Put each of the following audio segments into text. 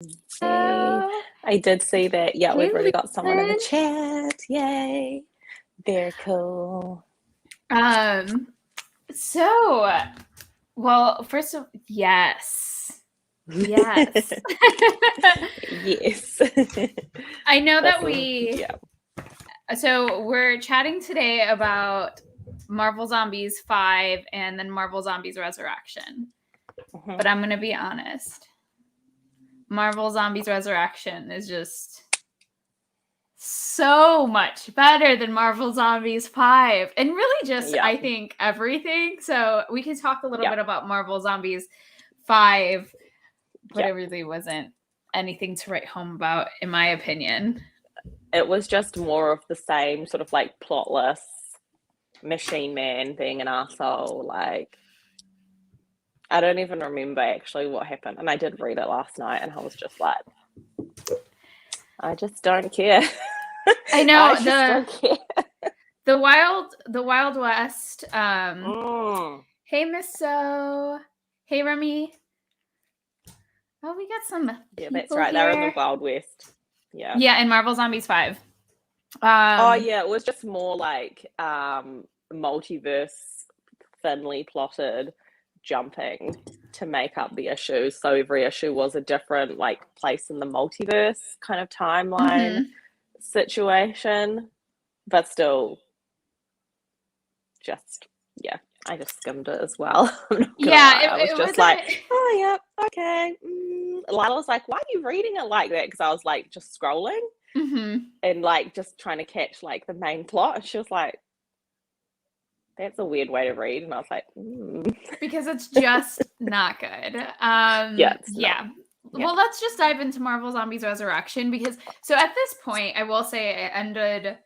Hey, I did see that. Yeah, Hey, we've already got someone in the Lynn. chat. Yay. Very cool. Um, so, well, first of yes. Yes. Yes. I know This that we yeah. so we're chatting today about Marvel Zombies 5 and then Marvel Zombies Resurrection. But I'm going to be honest. Marvel Zombies Resurrection is just so much better than Marvel Zombies 5 and really just Yeah. I think everything. So we can talk a little Yeah. bit about Marvel Zombies 5, but Yeah. it really wasn't anything to write home about in my opinion. It was just more of the same sort of like plotless machine man being an asshole. Like, I don't even remember actually what happened. And I did read it last night and I was just like, I just don't care. I I know just don't care. the Wild West. Mm. Hey Miss So. Hey Remy. Oh, we got some Yeah, that's people right. They're in the here. Wild West. Yeah. Yeah, in Marvel Zombies 5. Oh yeah, it was just more like multiverse thinly plotted jumping to make up the issues. So every issue was a different like place in the multiverse kind of timeline situation. But still just yeah, I just skimmed it as well. I'm not gonna Yeah, lie. I was it just like, wasn't. oh yeah, okay. Lila was like, why are you reading it like that? Because I was like just scrolling and like just trying to catch like the main plot. And she was like, that's a weird way to read. And I was like, Because it's just not good. yeah, it's Yeah. not. Yeah. Well, let's just dive into Marvel Zombies Resurrection because so at this point, I will say it ended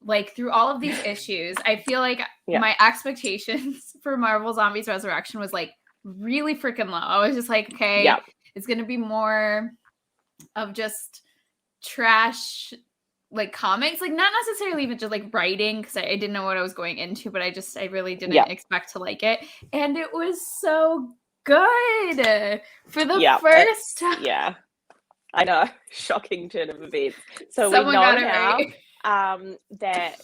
like through all of these issues. I feel like Yeah. my expectations for Marvel Zombies Resurrection was like really freaking low. I was just like, okay, Yeah. it's gonna be more of just trash like comics, like not necessarily even just like writing because I didn't know what I was going into, but I really didn't Yeah. expect to like it, and it was so good for the Yeah. first time. Yeah. I know. Shocking turn of events. So Someone we know got it now right. that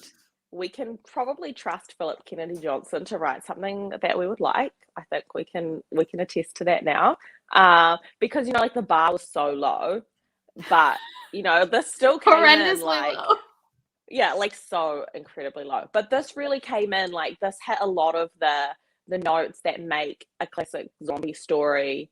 we can probably trust Philip Kennedy Johnson to write something that we would like. I think we can attest to that now. Because you know, like the bar was so low, but you know, this still came in Horrendously like low. yeah, like so incredibly low. But this really came in like this hit a lot of the notes that make a classic zombie story,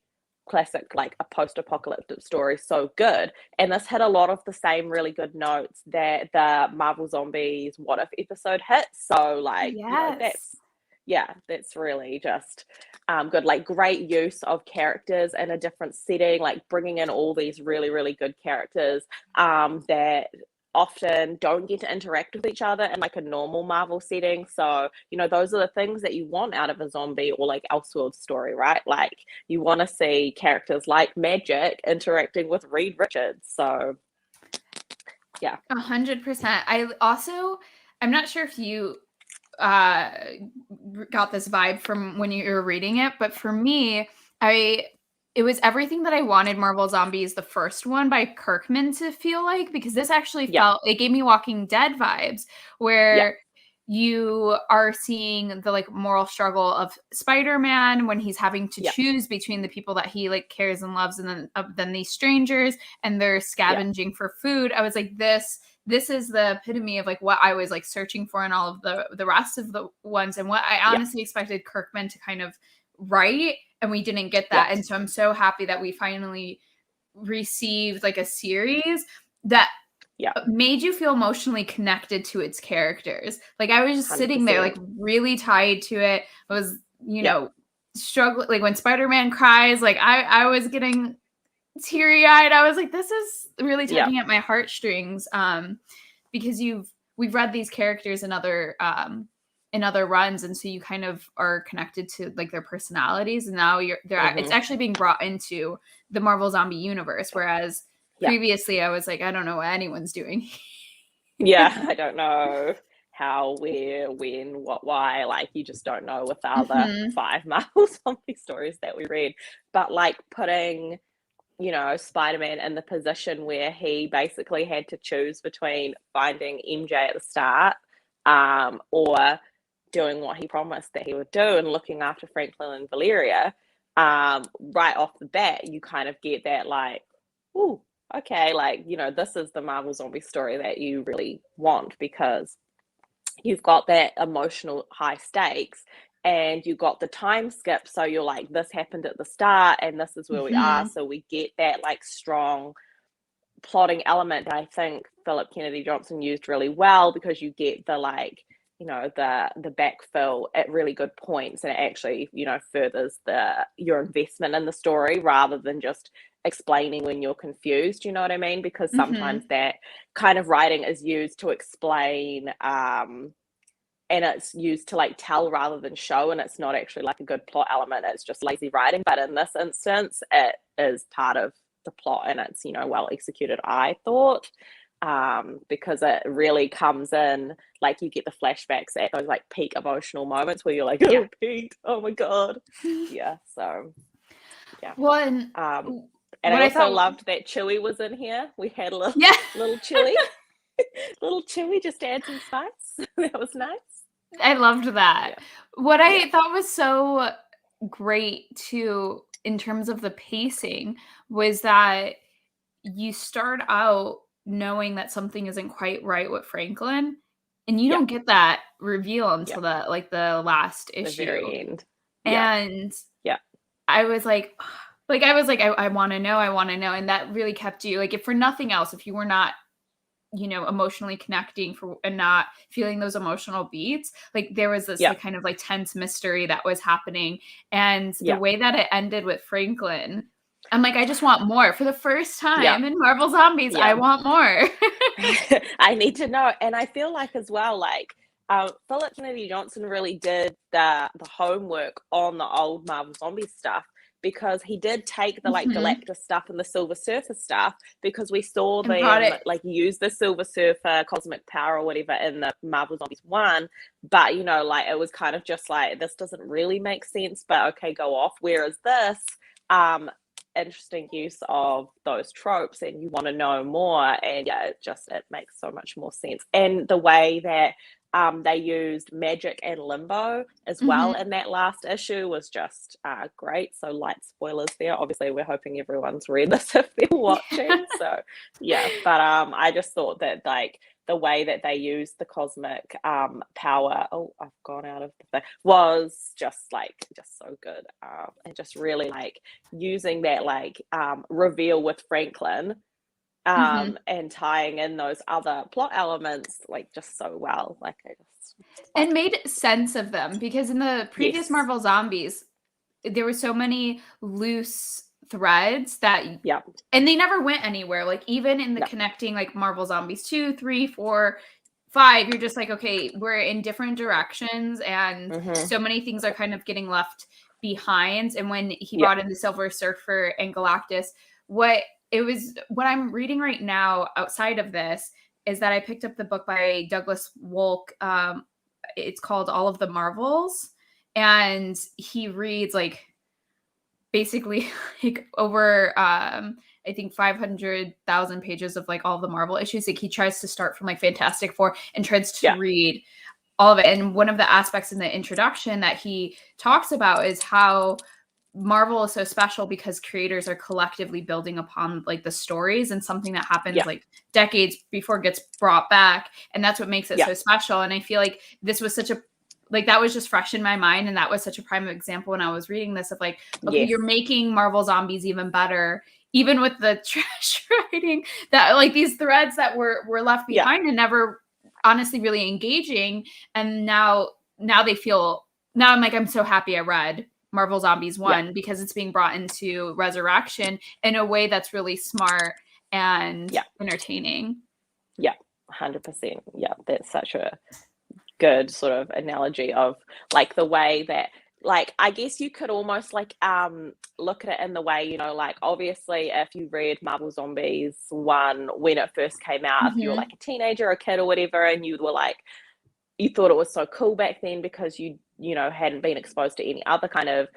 classic like a post-apocalyptic story so good. And this hit a lot of the same really good notes that the Marvel Zombies What If episode hit. So like, you know, Yes. that's really just good. Like great use of characters in a different setting, like bringing in all these really, really good characters that often don't get to interact with each other in like a normal Marvel setting. So, you know, those are the things that you want out of a zombie or like Elseworld story, right? Like you want to see characters like Magic interacting with Reed Richards. So, yeah. 100%. I'm not sure if you got this vibe from when you were reading it, but for me, it was everything that I wanted Marvel Zombies, the first one by Kirkman, to feel like, because this actually Yeah. it gave me Walking Dead vibes, Yeah. where you are seeing the like moral struggle of Spider-Man when he's having to Yeah. choose between the people that he like cares and loves and then these strangers, and they're scavenging for food. I was like, this is the epitome of like what I was like searching for in all of the rest of the ones, and what I honestly expected Kirkman to kind of write, and we didn't get that. And so I'm so happy that we finally received like a series that made you feel emotionally connected to its characters. Like I was just 100%. sitting there like really tied to it. I was, you know, struggling, like when Spider-Man cries, like I was getting teary-eyed. I was like, this is really tugging at my heartstrings, because we've read these characters in other runs, and so you kind of are connected to like their personalities, and now it's actually being brought into the Marvel Zombie universe, whereas previously I was like, I don't know what anyone's doing. I don't know how, where, when, what, why. Like you just don't know with the other 5 Marvel zombie stories that we read. But like putting you know, Spider-Man in the position where he basically had to choose between finding MJ at the start, or doing what he promised that he would do and looking after Franklin and Valeria, right off the bat, you kind of get that like, ooh, okay, like, you know, this is the Marvel Zombie story that you really want, because you've got that emotional high stakes and you got the time skip. So you're like, this happened at the start and this is where we are. So we get that like strong plotting element that I think Philip Kennedy Johnson used really well, because you get the like, you know, the backfill at really good points, and it actually, you know, furthers your investment in the story rather than just explaining when you're confused, you know what I mean? Because sometimes that kind of writing is used to explain, and it's used to like tell rather than show, and it's not actually like a good plot element, it's just lazy writing. But in this instance, it is part of the plot, and it's, you know, well executed, I thought, because it really comes in, like you get the flashbacks at those like peak emotional moments where you're like, oh Pete, oh my god. Yeah, so yeah. Well, and I also loved that Chewie was in here. We had a little Chewie. Little Chewie just to add some spice. That was nice. I loved that. What I thought was so great too, in terms of the pacing, was that you start out knowing that something isn't quite right with Franklin, and you don't get that reveal until the last issue. The very end. And I was like, I want to know, and that really kept you, like, if for nothing else, if you were not, you know, emotionally connecting and not feeling those emotional beats, like there was this like, kind of like tense mystery that was happening, and the way that it ended with Franklin, I'm like, I just want more. For the first time in Marvel Zombies, I want more. I need to know. And I feel like as well, like Philip Kennedy Johnson really did the homework on the old Marvel Zombies stuff, because he did take the like Galactus stuff and the Silver Surfer stuff, because we saw them like use the Silver Surfer cosmic power or whatever in the Marvel Zombies 1, but you know, like it was kind of just like, this doesn't really make sense, but okay, go off. Whereas this, interesting use of those tropes, and you want to know more, and it makes so much more sense. And the way that they used magic and limbo as well in that last issue was just great. So light spoilers there. Obviously, we're hoping everyone's read this if they're watching. So yeah, but I just thought that like the way that they used the cosmic power, I've gone out of the thing, was just so good. And just really like using that like reveal with Franklin, and tying in those other plot elements like just so well. Like and made sense of them, because in the previous Marvel Zombies, there were so many loose threads that and they never went anywhere. Like even in the connecting like Marvel Zombies 2, 3, 4, 5, you're just like, okay, we're in different directions, and so many things are kind of getting left behind. And when he brought in the Silver Surfer and Galactus, what I'm reading right now outside of this is that I picked up the book by Douglas Wolk. It's called All of the Marvels, and he reads like basically like over I think 500,000 pages of like all of the Marvel issues. Like he tries to start from like Fantastic Four and tries to read all of it. And one of the aspects in the introduction that he talks about is how Marvel is so special because creators are collectively building upon like the stories, and something that happens like decades before gets brought back, and that's what makes it so special. And I feel like this was such a that was just fresh in my mind, and that was such a prime example when I was reading this of like, okay, you're making Marvel Zombies even better, even with the trash writing, that like these threads that were left behind and never honestly really engaging. And now they feel, now I'm like, I'm so happy I read Marvel Zombies 1 because it's being brought into Resurrection in a way that's really smart and entertaining. Yeah, 100%. Yeah, that's such a good sort of analogy of like the way that, like, I guess you could almost like look at it in the way, you know, like obviously if you read Marvel Zombies 1 when it first came out, if you were like a teenager or a kid or whatever, and you were like, you thought it was so cool back then because you know hadn't been exposed to any other kind of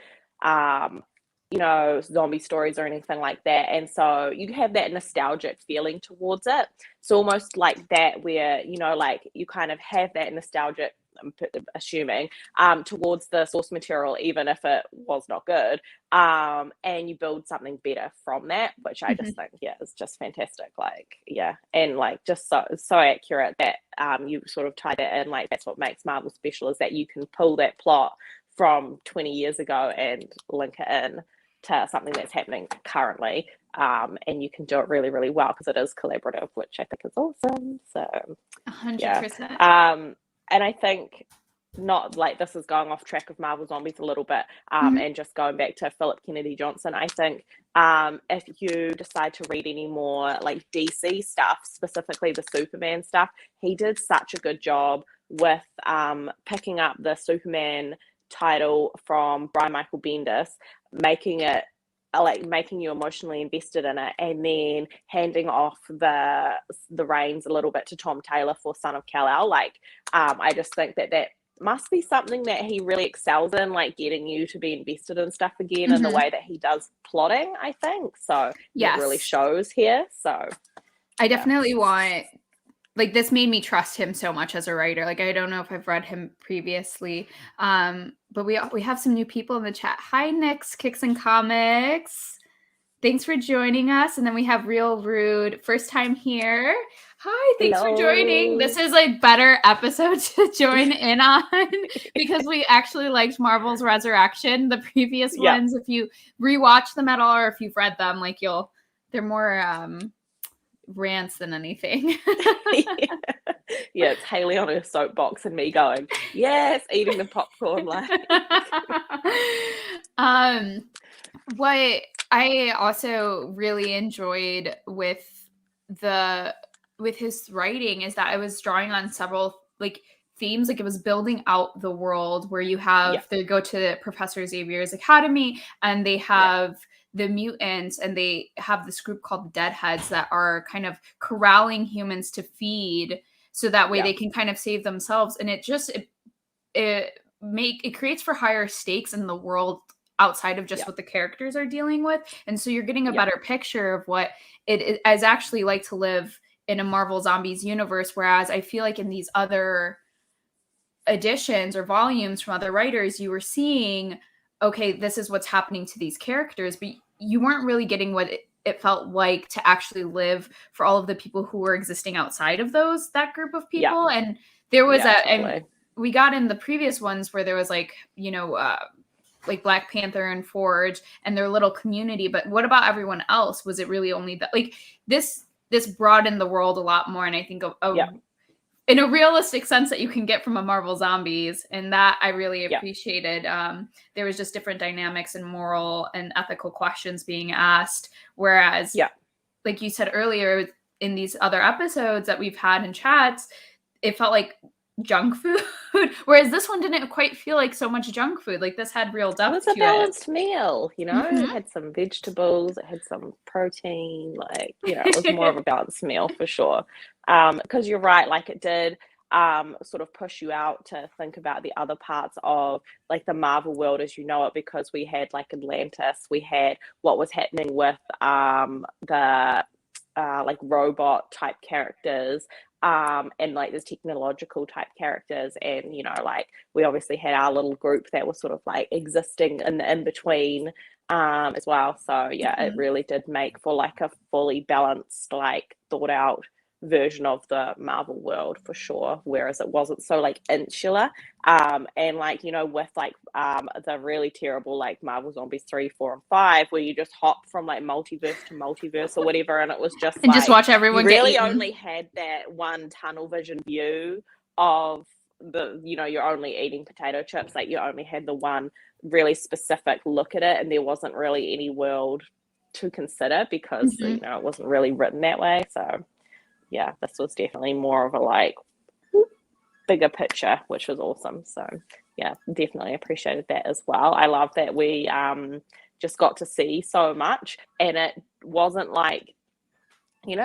zombie stories or anything like that. And so you have that nostalgic feeling towards it. So almost like that where, like you kind of have that nostalgic, I'm assuming, towards the source material, even if it was not good. And you build something better from that, which I just think, is just fantastic. Like, and like just so accurate that you sort of tie that in. Like, that's what makes Marvel special, is that you can pull that plot from 20 years ago and link it in to something that's happening currently. And you can do it really, really well because it is collaborative, which I think is awesome. So 100%. And I think, not like this is going off track of Marvel Zombies a little bit, and just going back to Philip Kennedy Johnson, I think if you decide to read any more like DC stuff, specifically the Superman stuff, he did such a good job with picking up the Superman title from Brian Michael Bendis, making you emotionally invested in it, and then handing off the reins a little bit to Tom Taylor for Son of Kal-El. Like, I just think that must be something that he really excels in, like getting you to be invested in stuff again in the way that he does plotting, I think. So it really shows here. So I definitely want, like, this made me trust him so much as a writer. Like, I don't know if I've read him previously, but we have some new people in the chat. Hi, Nix, Kicks and Comics. Thanks for joining us. And then we have Real Rude, first time here. Hi, thanks for joining. This is a better episode to join in on because we actually liked Marvel's Resurrection. The previous ones, if you rewatch them at all or if you've read them, like they're more rants than anything. It's Haley on her soapbox and me going, yes, eating the popcorn. Like, what I also really enjoyed with his writing is that I was drawing on several like themes. Like, it was building out the world where you have they go to Professor Xavier's academy and they have the mutants, and they have this group called the Deadheads that are kind of corralling humans to feed, so that way they can kind of save themselves. And it creates for higher stakes in the world outside of just what the characters are dealing with. And so you're getting a better picture of what it is actually like to live in a Marvel Zombies universe. Whereas I feel like in these other editions or volumes from other writers, you were seeing, okay, this is what's happening to these characters, but you weren't really getting what it felt like to actually live for all of the people who were existing outside of that group of people. And there was and we got in the previous ones where there was like, like Black Panther and Forge and their little community, but what about everyone else? Was it really only that? Like, this broadened the world a lot more, and I think in a realistic sense that you can get from a Marvel Zombies, and that I really appreciated. There was just different dynamics and moral and ethical questions being asked, whereas like you said earlier in these other episodes that we've had in chats, it felt like junk food, whereas this one didn't quite feel like so much junk food. Like, this had real depth. It was a balanced meal, It had some vegetables, it had some protein, like, it was more of a balanced meal for sure. Because you're right, like, it did sort of push you out to think about the other parts of like the Marvel world as you know it, because we had like Atlantis, we had what was happening with the like robot type characters, and like there's technological type characters, and like we obviously had our little group that was sort of like existing in the in-between as well. So it really did make for like a fully balanced, like thought out version of the Marvel world for sure, whereas it wasn't so like insular, and like with like the really terrible like Marvel Zombies 3, 4 and 5, where you just hop from like multiverse to multiverse or whatever, and it was just and just watch everyone you really get eaten. only had that one tunnel vision view of the you're only eating potato chips, like you only had the one really specific look at it, and there wasn't really any world to consider because it wasn't really written that way. So this was definitely more of a like bigger picture, which was awesome. So definitely appreciated that as well. I love that we just got to see so much, and it wasn't like,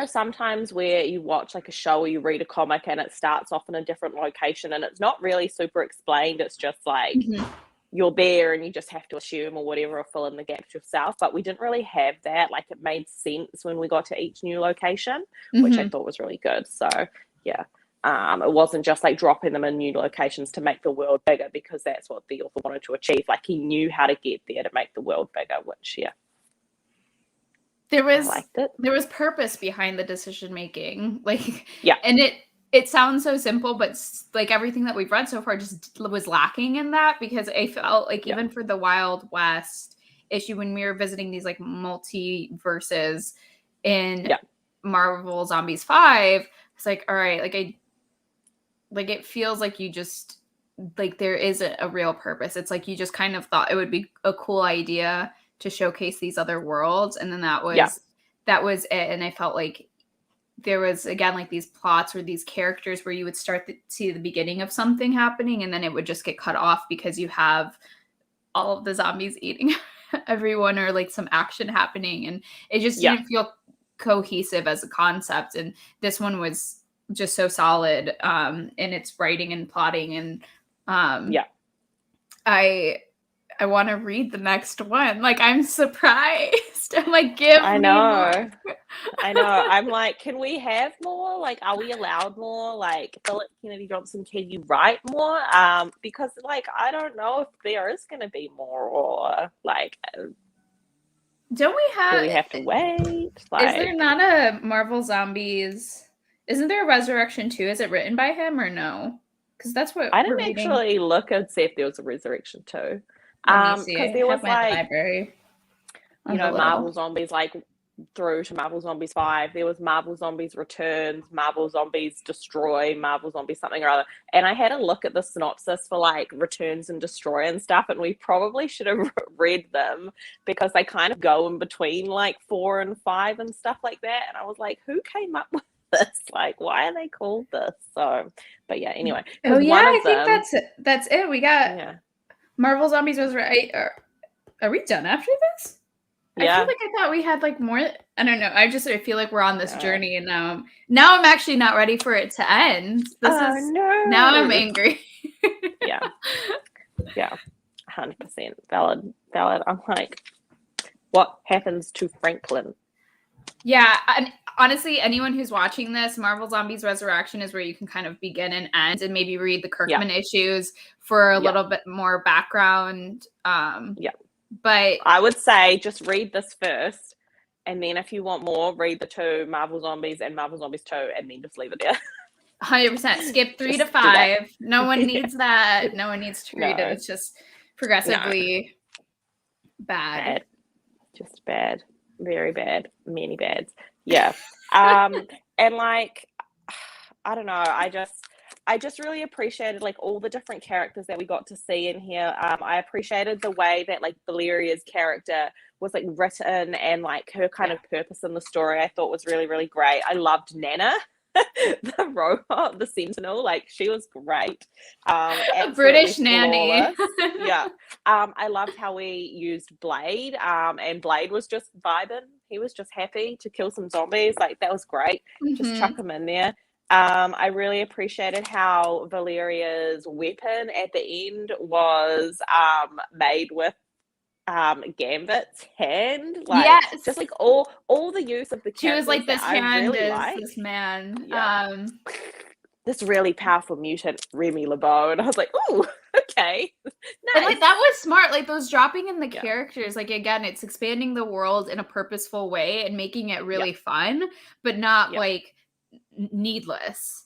sometimes where you watch like a show or you read a comic and it starts off in a different location and it's not really super explained. It's just like you're there and you just have to assume or whatever, or fill in the gaps yourself. But we didn't really have that. Like, it made sense when we got to each new location, which I thought was really good. So yeah, it wasn't just like dropping them in new locations to make the world bigger, because that's what the author wanted to achieve. Like, he knew how to get there to make the world bigger, which there I liked it. was purpose behind the decision making, like, yeah, and it sounds so simple, but like everything that we've read so far just was lacking in that, because I felt like even for the Wild West issue, when we were visiting these like multiverses in Marvel Zombies 5, it's like, all right, like it feels like you just, like, there isn't a real purpose. It's like you just kind of thought it would be a cool idea to showcase these other worlds, and then that was it. And I felt like there was, again, like these plots or these characters where you would start to see the beginning of something happening, and then it would just get cut off because you have all of the zombies eating everyone, or like some action happening, and it just didn't feel cohesive as a concept. And this one was just so solid in its writing and plotting, and I want to read the next one. Like, I'm surprised. I'm like, give me more. I know. I'm like, can we have more? Like, are we allowed more? Like, Philip Kennedy Johnson, can you write more? Because, like, I don't know if there is going to be more, or like, do we have to wait? Like, is there not a Marvel Zombies? Isn't there a Resurrection 2? Is it written by him or no? Because that's what I didn't actually look and see if there was a Resurrection 2. Because there was like, library, Marvel Zombies, like, through to Marvel Zombies 5. There was Marvel Zombies Returns, Marvel Zombies Destroy, Marvel Zombies something or other. And I had a look at the synopsis for like Returns and Destroy and stuff, and we probably should have read them, because they kind of go in between like 4 and 5 and stuff like that. And I was like, who came up with this? Like, why are they called this? So, but yeah, anyway. Oh yeah, I think that's it. We got Marvel Zombies Resurrection. Are we done after this? Yeah. I feel like I thought we had like more. I don't know. I feel like we're on this journey, and now I'm actually not ready for it to end. Now I'm angry. Yeah, 100% valid. I'm like, what happens to Franklin? Yeah, and honestly, anyone who's watching this, Marvel Zombies Resurrection is where you can kind of begin and end, and maybe read the Kirkman issues for a little bit more background. But I would say just read this first, and then if you want more, read the 2 Marvel Zombies and Marvel Zombies 2, and then just leave it there. 100%. Skip 3 to 5. No one needs that. No one needs to read it. It's just progressively bad. Just bad. Very bad. Many bads. Yeah. And like, I don't know. I just really appreciated like all the different characters that we got to see in here. I appreciated the way that like Valeria's character was like written, and like her kind of purpose in the story I thought was really, really great. I loved Nana, the robot, the Sentinel. Like, she was great. A British nanny. I loved how we used Blade, and Blade was just vibing. He was just happy to kill some zombies. Like, that was great. Just chuck him in there. I really appreciated how Valeria's weapon at the end was made with Gambit's hand. Like, just like all the use of the characters. She was like, this hand really is this man. This really powerful mutant, Remy LeBeau. And I was like, ooh, okay. Nice. And like, that was smart. Like, those dropping in the characters, like, again, it's expanding the world in a purposeful way and making it really fun, but not like needless.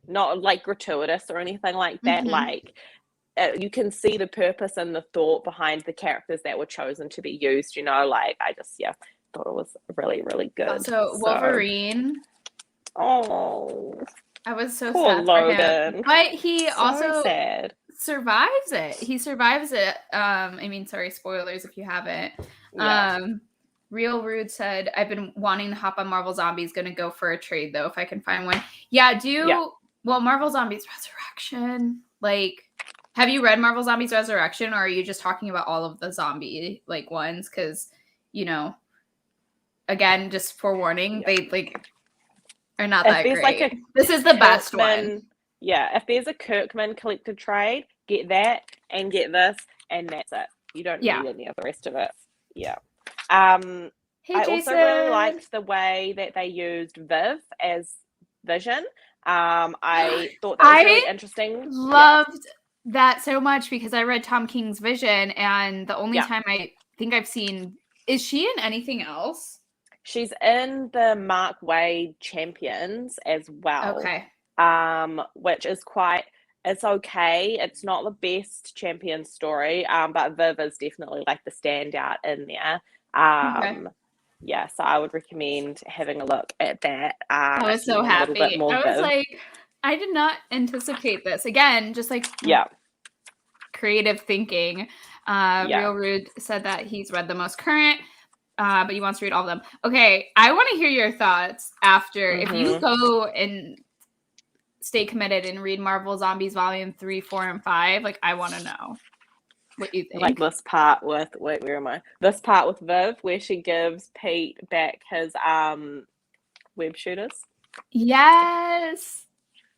Not like gratuitous or anything like that. Like, you can see the purpose and the thought behind the characters that were chosen to be used, like, I just thought it was really, really good. So Wolverine, I was so sad for him, but he also survives it. He survives it. I mean, sorry, spoilers if you haven't. Real Rude said, I've been wanting to hop on Marvel Zombies. Gonna go for a trade, though, if I can find one. Well, Marvel Zombies Resurrection. Like, have you read Marvel Zombies Resurrection, or are you just talking about all of the zombie, like, ones? Because, again, just forewarning, they, like, are not that great. This is the best one. Yeah, if there's a Kirkman collected trade, get that. and get this, and that's it. You don't Yeah. need any of the rest of it. Yeah. Hey, I Jason. also really liked the way that they used Viv as Vision. I thought that was really interesting. Loved that so much because I read Tom King's Vision, and the only time I think I've seen, is she in anything else? She's in the Mark Waid Champions as well. Okay. Which is it's okay. It's not the best champion story, but Viv is definitely like the standout in there. Yeah, so I would recommend having a look at that. I was so happy. I was like, I did not anticipate this. Again, just like creative thinking. Real Rude said that he's read the most current, but he wants to read all of them. Okay, I want to hear your thoughts after. If you go and stay committed and read Marvel Zombies Volume 3, 4, and 5, like, I want to know what you think. Like this part with, wait, where am I? This part with Viv, where she gives Pete back his web shooters. Yes.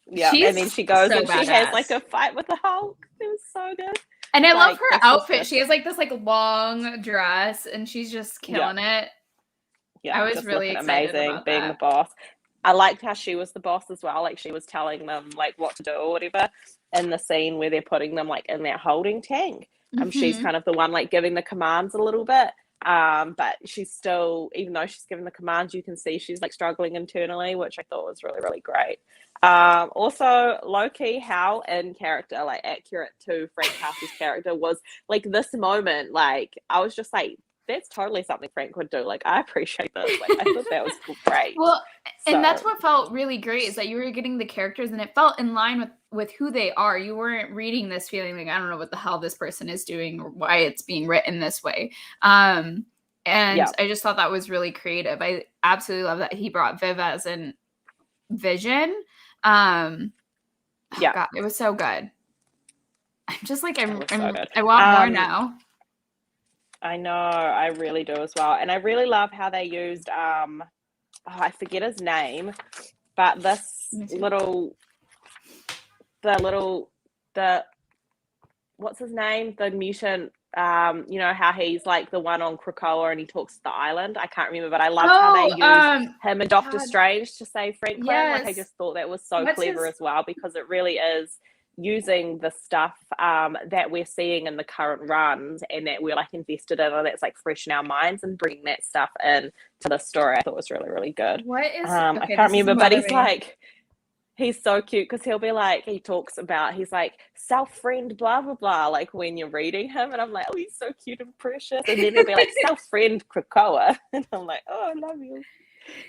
Yeah, and then she goes and she has like a fight with the Hulk. It was so good. And I love her outfit. She has like this like long dress, and she's just killing it. Yeah, I was really excited about being the boss. I liked how she was the boss as well. Like she was telling them like what to do or whatever in the scene where they're putting them like in that holding tank. She's kind of the one like giving the commands a little bit. But she's still, even though she's giving the commands, you can see she's like struggling internally, which I thought was really, really great. Also low-key how in character, like accurate to Frank Castle's character was like this moment. Like I was just like, that's totally something Frank would do. Like, I appreciate this. Like, I thought that was great. Well, and that's what felt really great is that you were getting the characters and it felt in line with who they are. You weren't reading this feeling like, I don't know what the hell this person is doing or why it's being written this way. And I just thought that was really creative. I absolutely love that he brought Viv as in Vision. God, it was so good. I'm just like, I want more now. I know, I really do as well. And I really love how they used, I forget his name, but this what's his name? The mutant, you know, how he's like the one on Krakoa and he talks to the island. I can't remember, but I love how they used him and Doctor Strange to save Franklin. Yes. Like, I just thought that was so clever as well, because it really is using the stuff that we're seeing in the current runs and that we're like invested in, and that's like fresh in our minds, and bringing that stuff in to the story I thought was really, really good. What is I can't remember, but he's so cute because he'll be like, he talks about, he's like self-friend blah blah blah, like when you're reading him, and I'm like, oh, he's so cute and precious, and then he'll be like self-friend Krakoa, and I'm like, oh, I love you.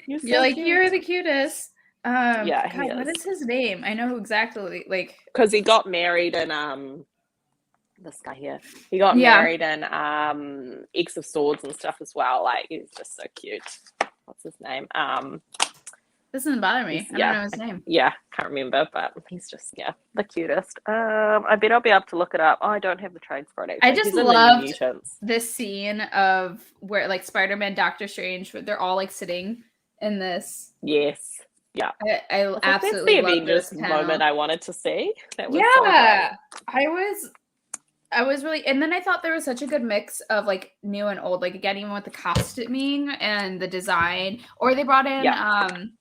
You're like, cute. You're the cutest. God, what is his name? I know exactly, like, because he got married in this guy here. He got married in X of Swords and stuff as well. Like, he's just so cute. What's his name? This doesn't bother me. I don't know his name. Yeah, can't remember, but he's just the cutest. I bet I'll be able to look it up. Oh, I don't have the trades for it. Actually. I just loved this scene of where like Spider-Man, Doctor Strange, they're all like sitting in this. Yes. Yeah, I absolutely love this moment I wanted to see. That was I was really, and then I thought there was such a good mix of like new and old, like again, even with the costuming and the design, or they brought in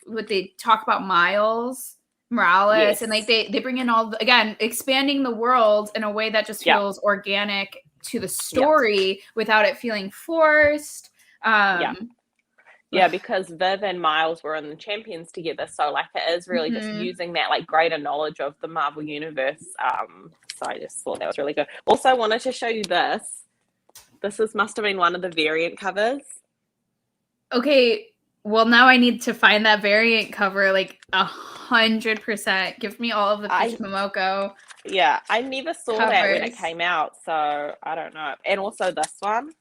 what they talk about Miles Morales, and like they bring in again, expanding the world in a way that just feels organic to the story without it feeling forced. Yeah, because Viv and Miles were in the Champions together, so like it is really just using that like greater knowledge of the Marvel Universe. So I just thought that was really good. Also, I wanted to show you this. This must have been one of the variant covers. Okay, well now I need to find that variant cover like 100%. Give me all of the Peach Momoko. Yeah, I never saw that when it came out, so I don't know. And also this one.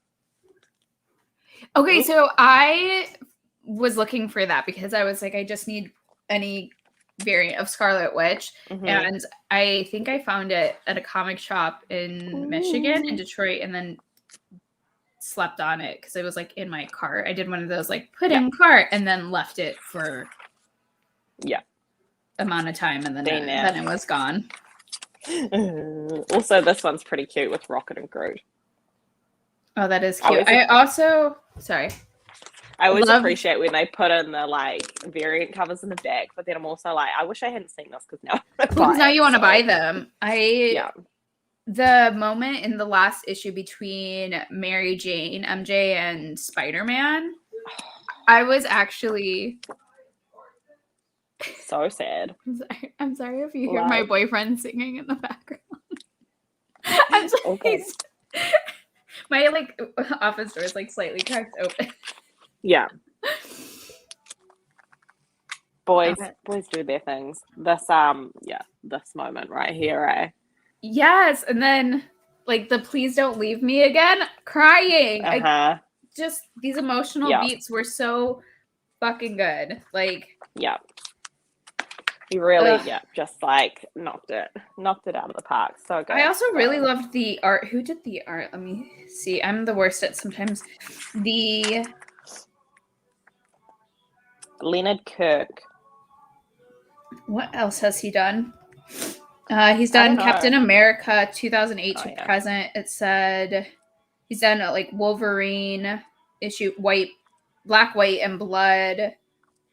Okay, so I was looking for that because I was like, I just need any variant of Scarlet Witch. And I think I found it at a comic shop in Michigan, in Detroit, and then slept on it because it was like in my cart. I did one of those like put in cart and then left it for amount of time, and then it was gone. Also, this one's pretty cute with Rocket and Groot. Oh, that is cute. I always appreciate when they put in the like variant covers in the back, but then I'm also like, I wish I hadn't seen this because now you want to buy them. The moment in the last issue between Mary Jane, MJ, and Spider-Man, I was actually so sad. I'm sorry if you hear my boyfriend singing in the background. I'm sorry. Okay. My like office door is like slightly cracked open. Yeah. Boys do their things. This this moment right here, eh? Yes, and then like the "Please Don't Leave Me Again" crying. Just these emotional beats were so fucking good. Like he really just like knocked it out of the park. So good. I also really loved the art. Who did the art? Let me see. I'm the worst at sometimes. Leonard Kirk. What else has he done? He's done Captain America 2008 to present. It said he's done like Wolverine issue, Black, White, and Blood.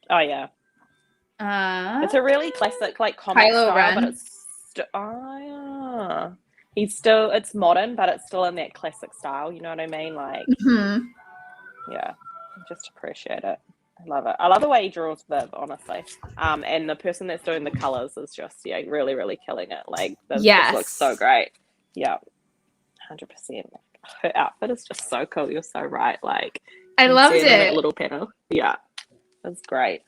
Oh yeah. It's a really classic like comic style, but it's it's modern, but it's still in that classic style. You know what I mean? Like, yeah, just appreciate it. I love it. I love the way he draws Viv, honestly. And the person that's doing the colors is just really, really killing it. Like, this looks so great. Yeah, 100%. Her outfit is just so cool. You're so right. Like, I loved it. That little panel. Yeah, it's great.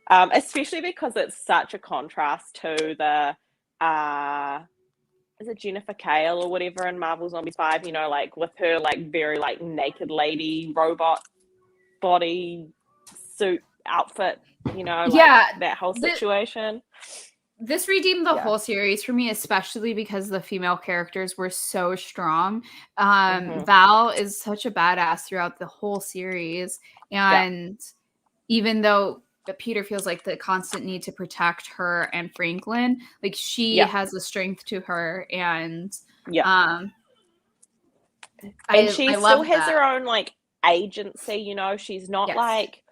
Especially because it's such a contrast to the is it Jennifer Kale or whatever in Marvel Zombies 5, you know, like with her like very like naked lady robot body suit outfit, you know, like that whole situation. This redeemed the whole series for me, especially because the female characters were so strong. Val is such a badass throughout the whole series, and even though Peter feels like the constant need to protect her and Franklin, like she has a strength to her, and she still has her own like agency, you know. She's not like,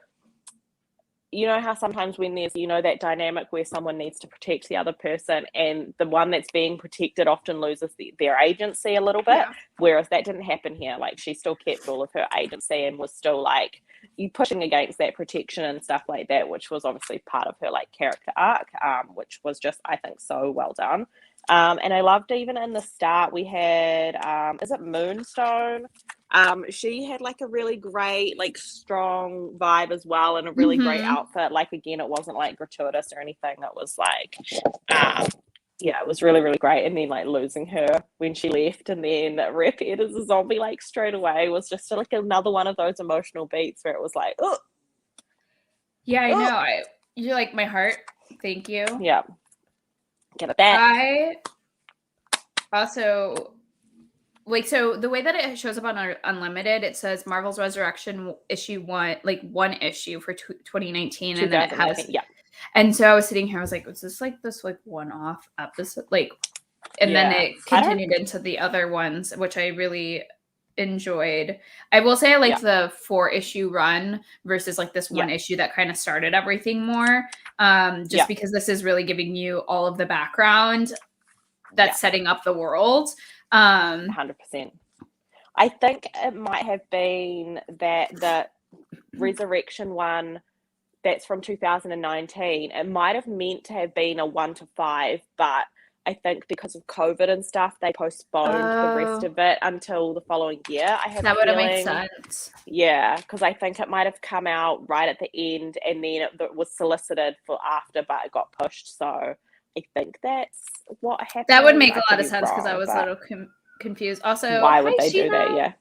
you know how sometimes when there's, you know, that dynamic where someone needs to protect the other person and the one that's being protected often loses their agency a little bit, whereas that didn't happen here. Like she still kept all of her agency and was still like you pushing against that protection and stuff like that, which was obviously part of her like character arc, which was just, I think, so well done. And I loved even in the start we had is it Moonstone? She had like a really great like strong vibe as well, and a really great outfit. Like again, it wasn't like gratuitous or anything. It was like it was really, really great. And then like losing her when she left and then reappeared as a zombie like straight away was just like another one of those emotional beats where it was like, oh yeah, I know. You're like my heart. Thank you. Yeah, get it back. I also like, so the way that it shows up on Unlimited, it says Marvel's Resurrection issue 1, like one issue for 2019, and then it has and so I was sitting here, I was like, was this like one-off episode, like, and then it continued into the other ones, which I really enjoyed. I will say I liked the 4-issue run versus like this one issue that kind of started everything more, just because this is really giving you all of the background that's setting up the world. 100%. I think it might have been that the Resurrection one that's from 2019, it might have meant to have been a 1 to 5, but I think because of COVID and stuff, they postponed the rest of it until the following year. I have that would have made sense. Yeah, because I think it might have come out right at the end, and then it was solicited for after, but it got pushed. So I think that's what happened. That would make a lot of sense because I was a little confused. Also, why would they do that? Yeah.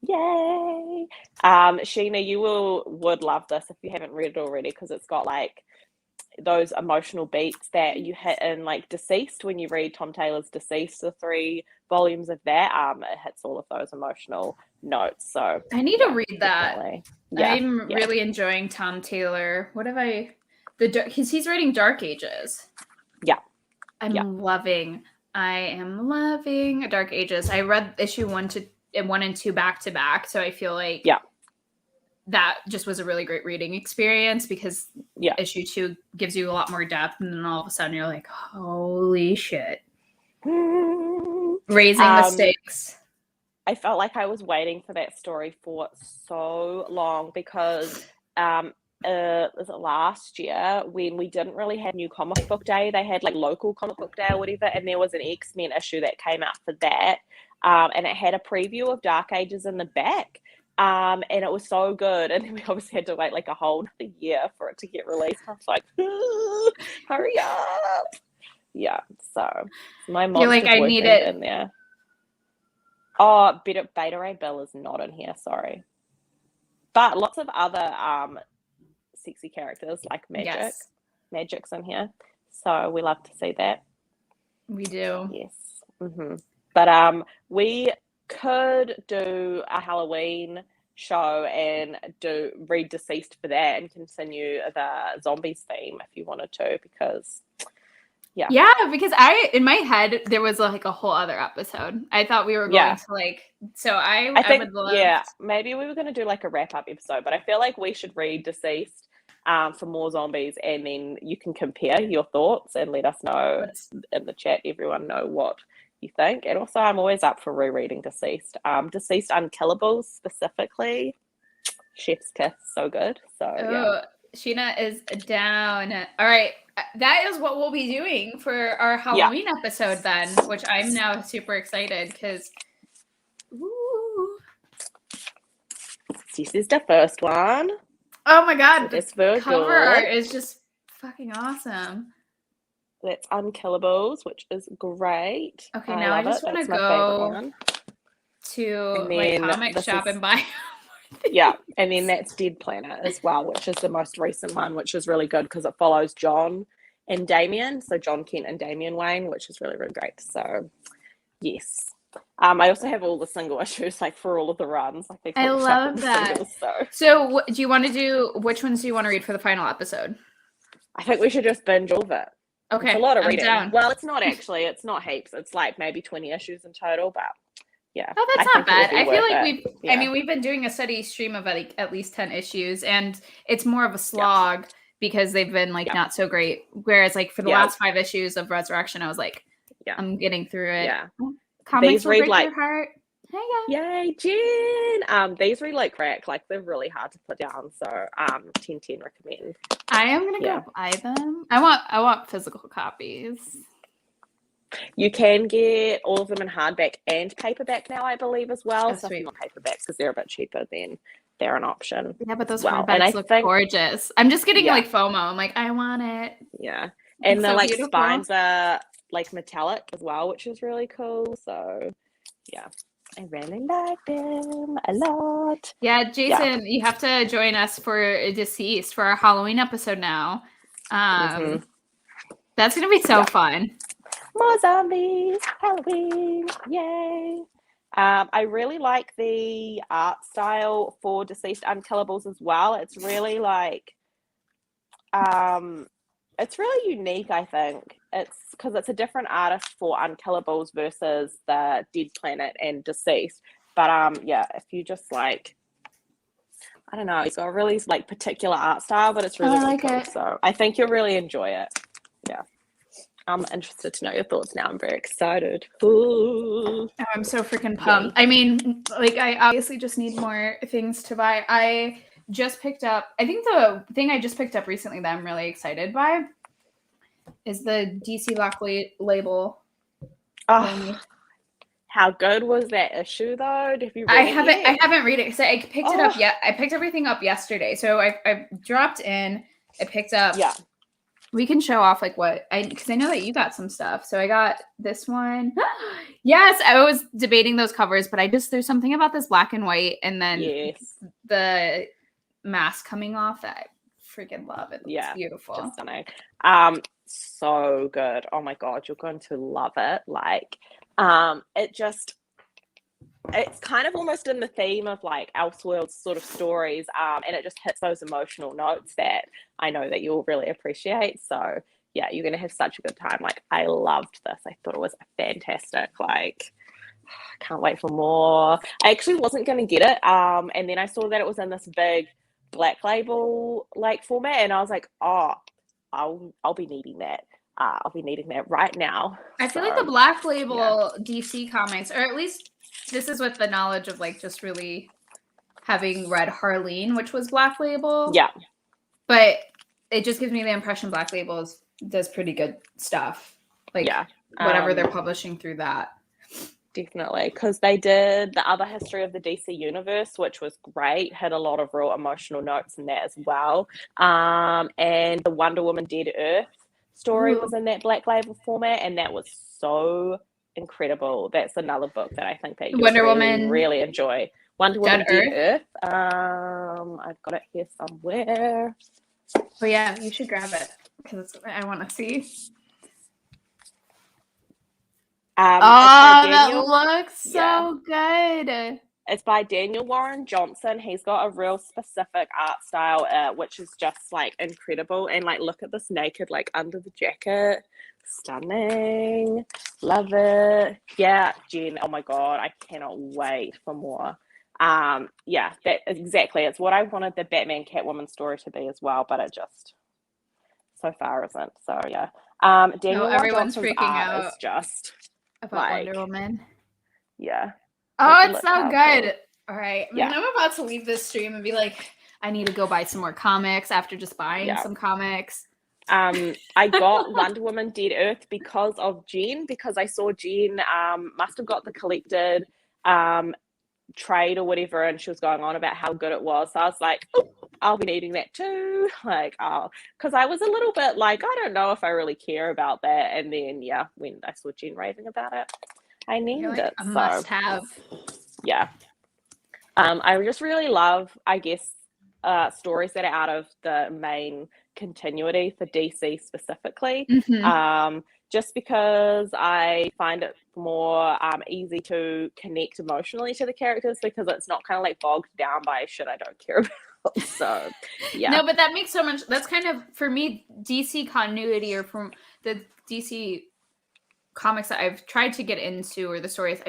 Yay. Sheena, you would love this if you haven't read it already, because it's got like those emotional beats that you hit in like Deceased. When you read Tom Taylor's Deceased, the 3 volumes of that, it hits all of those emotional notes. So I need to read that. I'm really enjoying Tom Taylor. What have he's writing Dark Ages. I am loving Dark Ages. I read issue 1 and 2 back to back, so I feel like that just was a really great reading experience because issue 2 gives you a lot more depth, and then all of a sudden you're like, holy shit. Raising the stakes. I felt like I was waiting for that story for so long because was it last year when we didn't really have New Comic Book Day? They had like local comic book day or whatever, and there was an X-Men issue that came out for that, and it had a preview of Dark Ages in the back, and it was so good. And then we obviously had to wait like a whole year for it to get released. I was like, hurry up! Yeah, so my monster like, I need it in there. Oh, Beta Ray Bill is not in here. Sorry, but lots of other sexy characters like Magic's in here, so we love to see that. We do. Yes. But we could do a Halloween show and read Deceased for that and continue the zombies theme if you wanted to, because because in my head there was like a whole other episode. I thought we were going to like, so I think, would love maybe we were going to do like a wrap-up episode, but I feel like we should read Deceased for more zombies, and then you can compare your thoughts and let us know in the chat, everyone know what you think. And also I'm always up for rereading Deceased. Deceased Unkillables specifically, chef's kiss, so good. So Sheena is down. All right, that is what we'll be doing for our Halloween episode then, which I'm now super excited because this is the first one. Oh my god, so the cover art is just fucking awesome. That's Unkillables, which is great. Okay, now I just want to go to my comic shop and buy. And then that's Dead Planet as well, which is the most recent one, which is really good because it follows John and Damien. So John Kent and Damien Wayne, which is really, really great. So yes. I also have all the single issues, like for all of the runs. Like I love that. Singles, so do you want to do, which ones do you want to read for the final episode? I think we should just binge all of it. Okay. It's a lot of reading. Down. Well, it's not actually. It's not heaps. It's like maybe 20 issues in total, but yeah. Oh, that's not bad. I feel like we've been doing a steady stream of like at least 10 issues, and it's more of a slog because they've been like not so great. Whereas like for the last 5 issues of Resurrection, I was like, I'm getting through it. Yeah. Comics will break your heart. Hey, yay, Jen! These read like crack. Like they're really hard to put down. So 10 recommend. I am gonna go buy them. I want physical copies. You can get all of them in hardback and paperback now, I believe, as well. Oh, so if you want paperbacks because they're a bit cheaper, then they're an option. Yeah, but those hardbacks look gorgeous. I'm just getting like FOMO. I'm like, I want it. Yeah, and the beautiful spines are like metallic as well, which is really cool. So yeah, I really like them a lot. Yeah, Jason, you have to join us for Deceased for our Halloween episode now. That's gonna be so fun. More zombies, Halloween, yay! I really like the art style for Deceased Unkillables as well. It's really like, it's really unique, I think. It's because it's a different artist for Unkillables versus the Dead Planet and Deceased. But if you just like, I don't know, it's got a really like particular art style, but it's really, really cool. So I think you'll really enjoy it. Yeah. I'm interested to know your thoughts now. I'm very excited. Ooh. Oh, I'm so freaking pumped. I mean, like, I obviously just need more things to buy. I just picked up, I think the thing I just picked up recently that I'm really excited by is the DC Black Label. Oh, how good was that issue though? Have you read it? I haven't read it. So I picked it up yet. I picked everything up yesterday. So I dropped in, I picked up. Yeah. We can show off like what because I know that you got some stuff. So I got this one. Yes, I was debating those covers, but there's something about this black and white and then the mask coming off that I freaking love. It looks beautiful. Just stunning. So good. Oh my god, you're going to love it. Like it's kind of almost in the theme of like Elseworlds sort of stories, and it just hits those emotional notes that I know that you'll really appreciate. So yeah, you're gonna have such a good time. Like, I loved this. I thought it was fantastic. Like, can't wait for more. I actually wasn't gonna get it, and then I saw that it was in this big Black Label like format, and I was like, oh, I'll be needing that. I'll be needing that right now. I feel like the Black Label DC comics, or at least this is with the knowledge of like just really having read Harleen, which was Black Label. Yeah. But it just gives me the impression Black Label does pretty good stuff. Like whatever they're publishing through that. Definitely, because they did the other history of the DC universe, which was great, had a lot of real emotional notes in that as well. And the Wonder Woman Dead Earth story was in that Black Label format, and that was so incredible. That's another book that I think that you really enjoy. Wonder Woman Dead Earth. I've got it here somewhere. Oh yeah, you should grab it because I want to see. That looks so good. It's by Daniel Warren Johnson. He's got a real specific art style, which is just like incredible. And like, look at this naked, like under the jacket. Stunning. Love it. Yeah, Jen. Oh my God. I cannot wait for more. Yeah, that exactly. It's what I wanted the Batman Catwoman story to be as well, but it just so far isn't. So yeah. Daniel everyone's Johnson's freaking art out is just about Wonder Woman. Yeah. Oh, it's so good. All right. I'm about to leave this stream and be like, I need to go buy some more comics after just buying some comics. I got Wonder Woman Dead Earth because of Jen, because I saw Jen must have got the collected trade or whatever, and she was going on about how good it was. So I was like, oh, I'll be needing that too. Like, because I was a little bit like, I don't know if I really care about that. And then when I saw Jen raving about it, I needed it. A must have. Yeah. I just really love, I guess, stories that are out of the main continuity for DC specifically. Just because I find it more easy to connect emotionally to the characters, because it's not kind of like bogged down by shit I don't care about. So yeah. No, but that makes so much. That's kind of, for me, DC continuity, or from the DC comics that I've tried to get into, or the stories,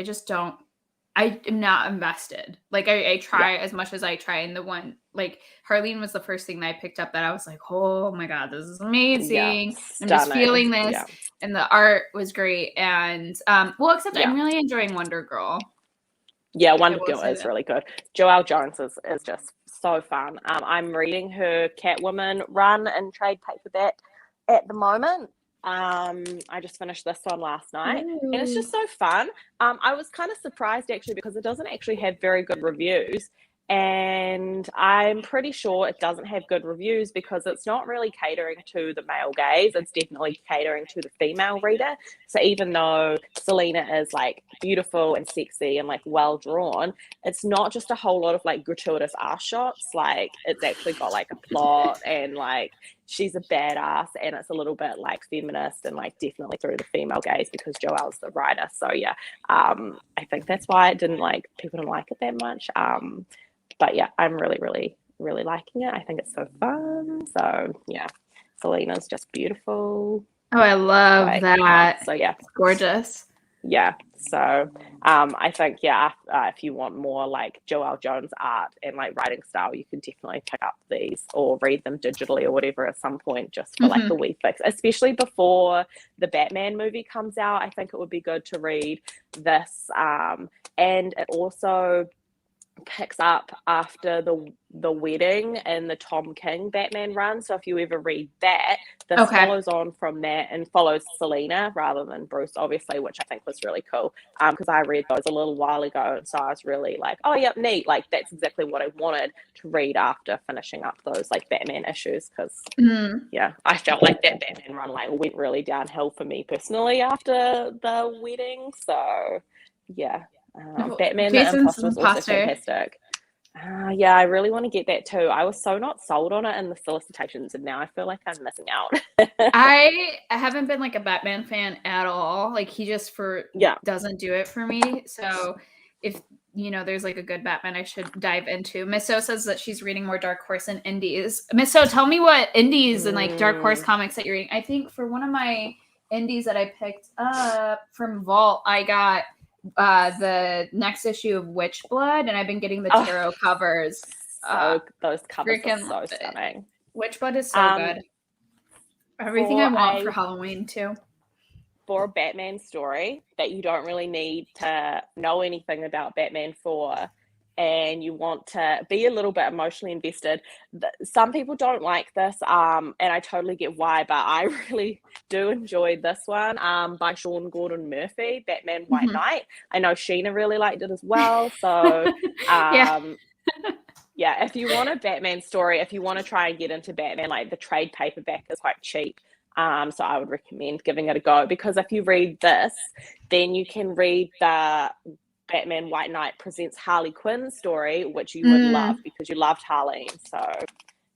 I am not invested. Like I try as much as I try. And the one, like Harleen was the first thing that I picked up that I was like, oh my God, this is amazing. I'm just feeling this. And the art was great. And except I'm really enjoying Wonder Girl. Yeah, Wonder Girl is really good. Joelle Jones is just so fun. I'm reading her Catwoman run in trade paperback at the moment. I just finished this one last night. And it's just so fun. I was kind of surprised actually, because it doesn't actually have very good reviews, and I'm pretty sure it doesn't have good reviews because it's not really catering to the male gaze. It's definitely catering to the female reader. So even though Selena is like beautiful and sexy and like well drawn, it's not just a whole lot of like gratuitous ass shots. Like, it's actually got like a plot, and like she's a badass, and it's a little bit like feminist and like definitely through the female gaze because Joelle's the writer. So yeah, I think that's why people didn't like it that much. But yeah, I'm really, really, really liking it. I think it's so fun. So yeah, Selena's just beautiful. Oh, I love that. So yeah, it's gorgeous. Yeah. So I think if you want more like Joelle Jones art and like writing style, you can definitely pick up these or read them digitally or whatever at some point, just for like the wee fix, especially before the Batman movie comes out. I think it would be good to read this, and it also picks up after the wedding and the Tom King Batman run. So if you ever read that, this follows on from that and follows Selena rather than Bruce, obviously, which I think was really cool, because I read those a little while ago, and so I was really like, oh yeah, neat, like that's exactly what I wanted to read after finishing up those like Batman issues, because I felt like that Batman run like went really downhill for me personally after the wedding. So yeah. Batman the Imposter was also fantastic. I really want to get that too. I was so not sold on it in the solicitations, and now I feel like I'm missing out. I haven't been like a Batman fan at all. Like he just doesn't do it for me. So if there's like a good Batman I should dive into. Miss O says that she's reading more Dark Horse and indies. Miss O, tell me what indies and like Dark Horse comics that you're reading. I think for one of my indies that I picked up from Vault, I got the next issue of Witchblood, and I've been getting the tarot covers. So those covers are so stunning. Witchblood is so good. Everything I want for Halloween too. For a Batman story that you don't really need to know anything about Batman for, and you want to be a little bit emotionally invested. Some people don't like this, and I totally get why, but I really do enjoy this one by Sean Gordon Murphy, Batman White Knight. I know Sheena really liked it as well. So yeah, if you want a Batman story, if you want to try and get into Batman, like the trade paperback is quite cheap. So I would recommend giving it a go, because if you read this, then you can read the Batman White Knight presents Harley Quinn story, which you would love because you loved Harley. So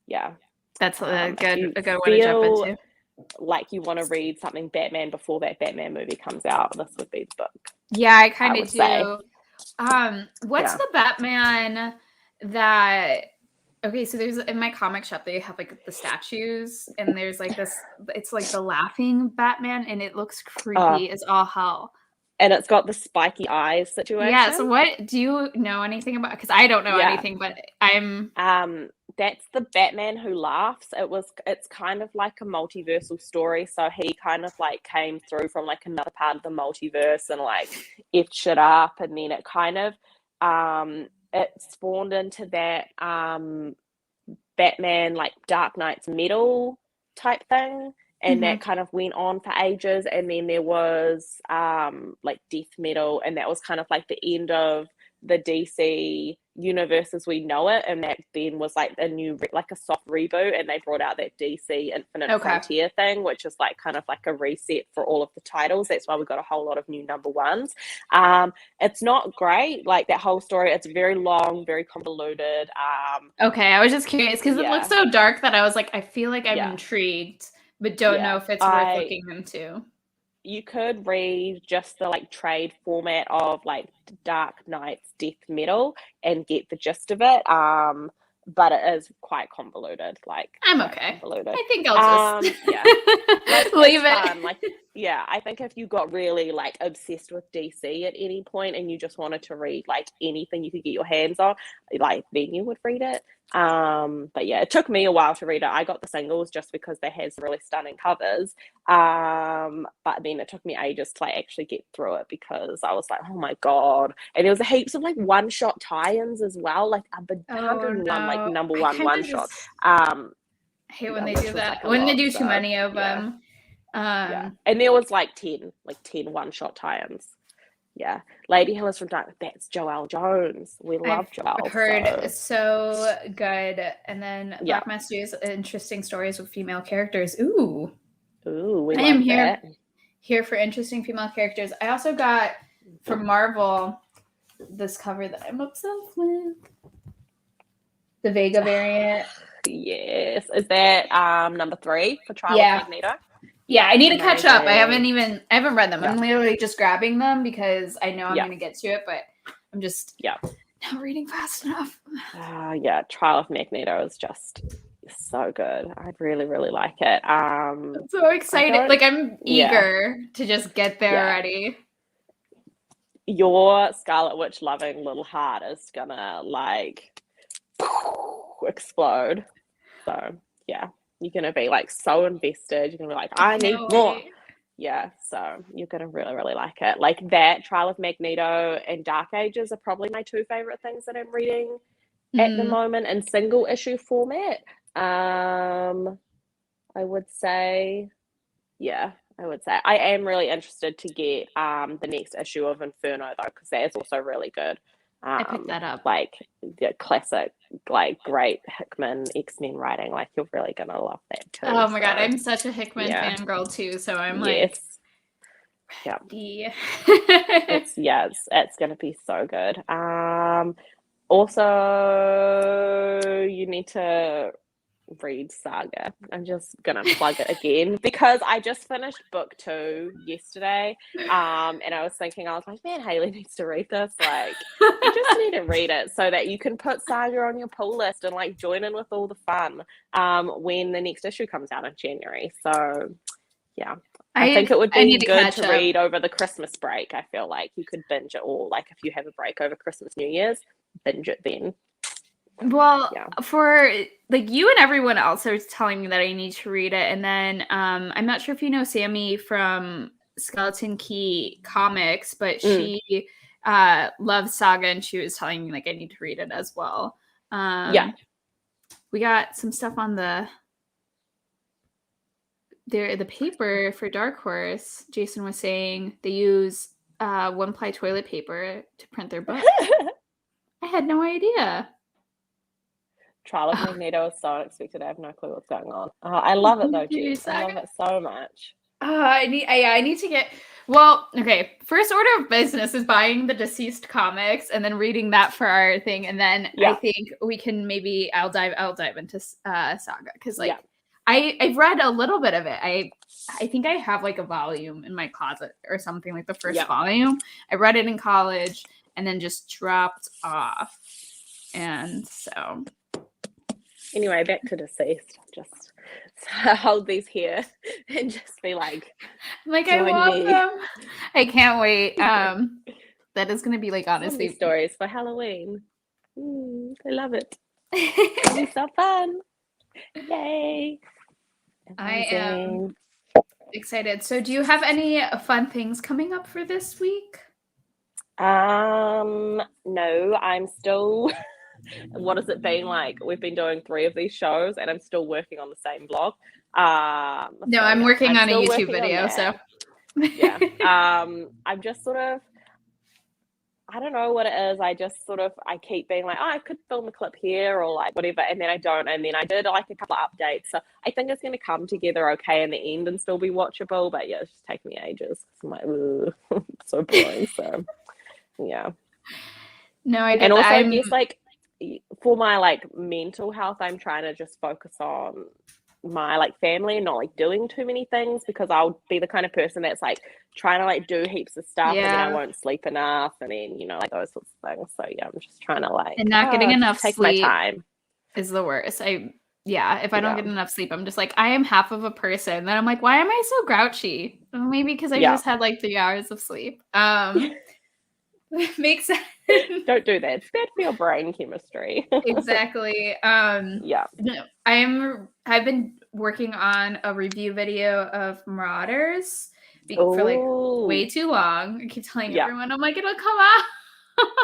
yeah, that's a good one to jump into. Like you want to read something Batman before that Batman movie comes out, this would be the book. Yeah, I kind of do. Say. What's the Batman that? Okay, so there's in my comic shop they have like the statues, and there's like this. It's like the laughing Batman, and it looks creepy as all hell. And it's got the spiky eyes situation. Yeah. So what do you know anything about? Because I don't know anything, but I'm. That's the Batman who laughs. It's kind of like a multiversal story. So he kind of like came through from like another part of the multiverse and like effed shit up, and then it kind of it spawned into that Batman like Dark Knight's Metal type thing, and that kind of went on for ages. And then there was like Death Metal, and that was kind of like the end of the DC universe as we know it, and that then was like a new like a soft reboot, and they brought out that DC Infinite Frontier thing, which is like kind of like a reset for all of the titles. That's why we got a whole lot of new number ones. It's not great, like that whole story. It's very long, very convoluted. Okay, I was just curious because it looks so dark that I was like, I feel like I'm intrigued, but don't know if it's worth looking into. You could read just the like trade format of like Dark Knight's Death Metal and get the gist of it. But it is quite convoluted. Like I'm okay. Convoluted. I think I'll just leave it. Like I think if you got really like obsessed with DC at any point and you just wanted to read like anything you could get your hands on, like then you would read it. But yeah, it took me a while to read it. I got the singles just because they had some really stunning covers. But then it took me ages to like actually get through it because I was like, oh my god. And there was heaps of like one-shot tie-ins as well, like 101 like number one shot. I hate when they do that. Like when they do too many of them. And there was like 10 one-shot tie-ins. Yeah, Lady Hellas from Dark. That's Joelle Jones. We love Joelle. I've heard so good. And then Black Mass Studios, interesting stories with female characters. Ooh, we I am here for interesting female characters. I also got from Marvel this cover that I'm obsessed with. The Vega variant. Yes, is that number 3 for Trial of Magneto? Yeah, I need to catch up. I haven't read them. I'm literally just grabbing them because I know I'm going to get to it, but I'm just not reading fast enough. Trial of Magneto is just so good. I really, really like it. I'm so excited. Like I'm eager to just get there already. Your Scarlet Witch loving little heart is gonna like explode. So yeah. You're going to be like so invested. You're going to be like, I need more. Yeah. So you're going to really, really like it. Like that, Trial of Magneto and Dark Ages are probably my 2 favorite things that I'm reading at the moment in single issue format. I would say I am really interested to get the next issue of Inferno though, because that is also really good. I picked that up. Like the classic, like great Hickman X-Men writing. Like you're really gonna love that too. Oh my god, I'm such a Hickman fangirl too. So I'm like, it's gonna be so good. Also, you need to read Saga. I'm just gonna plug it again because I just finished book 2 yesterday. And I was thinking, I was like, man, Haley needs to read this. Like, you just need to read it so that you can put Saga on your pull list and like join in with all the fun when the next issue comes out in January. So yeah. I think it would be good to read over the Christmas break. I feel like you could binge it all. Like if you have a break over Christmas, New Year's, binge it then. Well, for like you and everyone else are telling me that I need to read it. And then I'm not sure if you know Sammy from Skeleton Key Comics, but she loves Saga and she was telling me like I need to read it as well. We got some stuff on the paper for Dark Horse. Jason was saying they use 1-ply toilet paper to print their book. I had no idea. Trial of Magneto is so unexpected. I have no clue what's going on. I love it though, Jess. I love it so much. I need to get. Well, okay. First order of business is buying the Deceased comics and then reading that for our thing, and then I think we can maybe I'll dive into Saga because like I've read a little bit of it. I think I have like a volume in my closet or something, like the first volume. I read it in college and then just dropped off, and so. Anyway, back to Deceased. Just hold these here and just be like I want them. I can't wait. That is going to be like honestly stories for Halloween. I love it. It'll be so fun. Yay! I am excited. So, do you have any fun things coming up for this week? No, I'm still. What has it been like? We've been doing 3 of these shows and I'm still working on the same blog. No, I'm working on a YouTube video, so yeah. I'm just sort of, I don't know what it is. I just sort of, I keep being like, oh, I could film a clip here or like whatever, and then I don't. And then I did like a couple of updates. So I think it's going to come together okay in the end and still be watchable. But yeah, it's just taking me ages. I'm like, it's so boring. So yeah. No, I did. And also, I guess like, for my like mental health, I'm trying to just focus on my like family and not like doing too many things, because I'll be the kind of person that's like trying to like do heaps of stuff and then I won't sleep enough and then, you know, like those sorts of things. So yeah, I'm just trying to like, and not getting enough take sleep my time is the worst. If I don't get enough sleep, I'm just like, I am half of a person. Then I'm like, why am I so grouchy? Maybe because I just had like 3 hours of sleep. Makes sense. Don't do that. It's bad for your brain chemistry. Exactly. No, I've been working on a review video of Marauders for like way too long. I keep telling everyone, I'm like, it'll come out.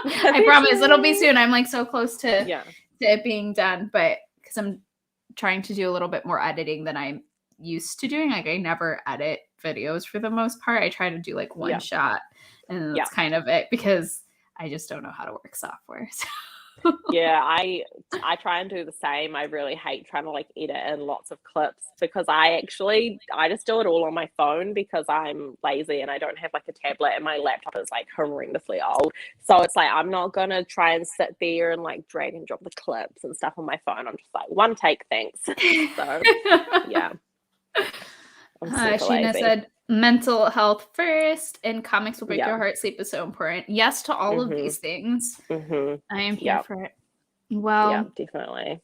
I promise it'll be soon. I'm like so close to it being done, but because I'm trying to do a little bit more editing than I'm used to doing. Like I never edit videos for the most part. I try to do like one shot, and that's kind of it because I just don't know how to work software. So. Yeah, I try and do the same. I really hate trying to like edit in lots of clips because I just do it all on my phone because I'm lazy and I don't have like a tablet and my laptop is like horrendously old. So it's like I'm not gonna try and sit there and like drag and drop the clips and stuff on my phone. I'm just like, one take, thanks. So yeah. Sheena said mental health first and comics will break your heart. Sleep is so important. Yes to all of these things. I am here for it. Well, yeah, definitely.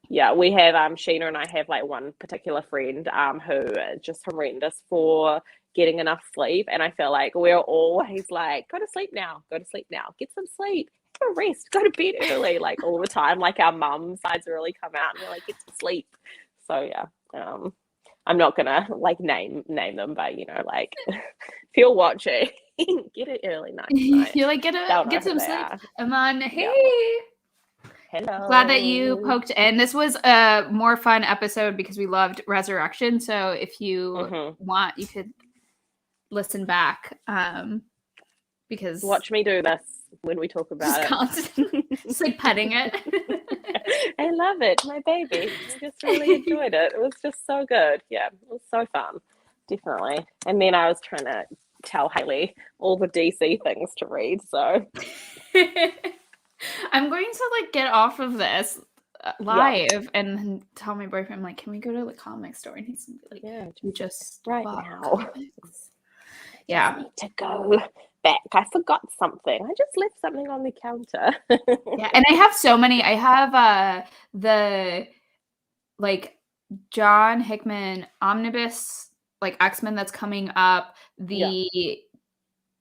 Yeah, we have Sheena and I have like one particular friend who is just horrendous for getting enough sleep, and I feel like we're always like, go to sleep now, get some sleep, have a rest, go to bed early, like all the time. Like our mum sides really come out and we're like, get some sleep. So yeah, I'm not gonna like name them, but you know, like if you're watching, get it early night. You're like get some sleep. Aman, hey. Hello. Glad that you poked in. This was a more fun episode because we loved Resurrection. So if you want, you could listen back. Because watch me do this when we talk about it. Just like petting it. I love it, my baby. I just really enjoyed it. It was just so good. Yeah, it was so fun, definitely. And then I was trying to tell Haley all the DC things to read. So I'm going to like get off of this live and then tell my boyfriend, I'm like, can we go to the comic store? And he's like, Yeah, we just right bought now. comics. Yeah. I need to go back. I forgot something. I just left something on the counter. Yeah, and I have so many. I have the like John Hickman omnibus, like X-Men that's coming up, the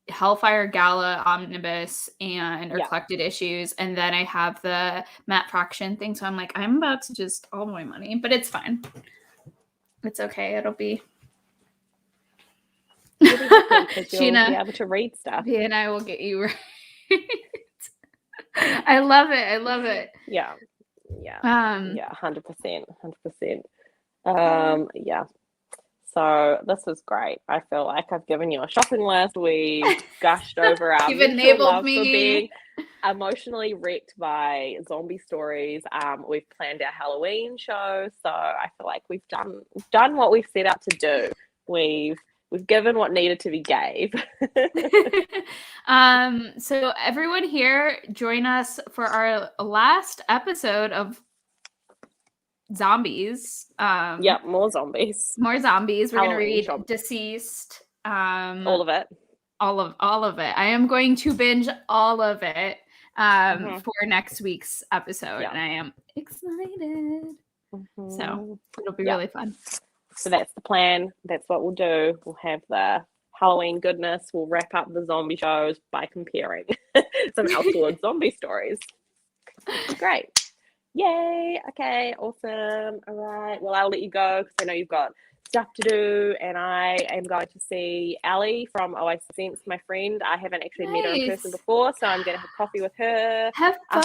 Hellfire Gala omnibus and or collected issues, and then I have the Matt Fraction thing. So I'm like, I'm about to just all my money, but it's fine. It's okay. It'll be. You'll be happy because you'll Sheena, be able to read stuff. He and I will get you right. I love it. I love it. Yeah. 100%. Yeah. So this was great. I feel like I've given you a shopping list. We've gushed over our You've enabled love me for being emotionally wrecked by zombie stories. We've planned our Halloween show, so I feel like we've done what we've set out to do. We've given what needed to be gave. So everyone here, join us for our last episode of zombies. More zombies. We're Halloween gonna read shop. Deceased. All of it. All of it. I am going to binge all of it for next week's episode, and I am excited. So it'll be really fun. So that's the plan. That's what we'll do. We'll have the Halloween goodness. We'll wrap up the zombie shows by comparing some Elseworld zombie stories. Great. Yay. Okay. Awesome. All right. Well, I'll let you go because I know you've got stuff to do, and I am going to see Ali from Oasis Sense, my friend. I haven't actually met her in person before, so I'm going to have coffee with her. Have fun.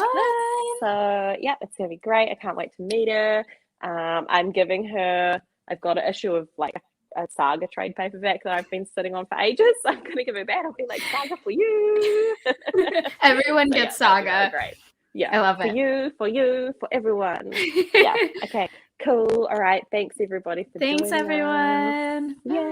So yeah, it's going to be great. I can't wait to meet her. I'm giving her, I've got an issue of like a Saga trade paperback that I've been sitting on for ages. So I'm going to give her that. I'll be like, Saga for you. Everyone gets Saga. Great. Yeah. I love it. For you, for everyone. Yeah. Okay. Cool. All right. Thanks everybody for joining us. Thanks everyone. Yeah.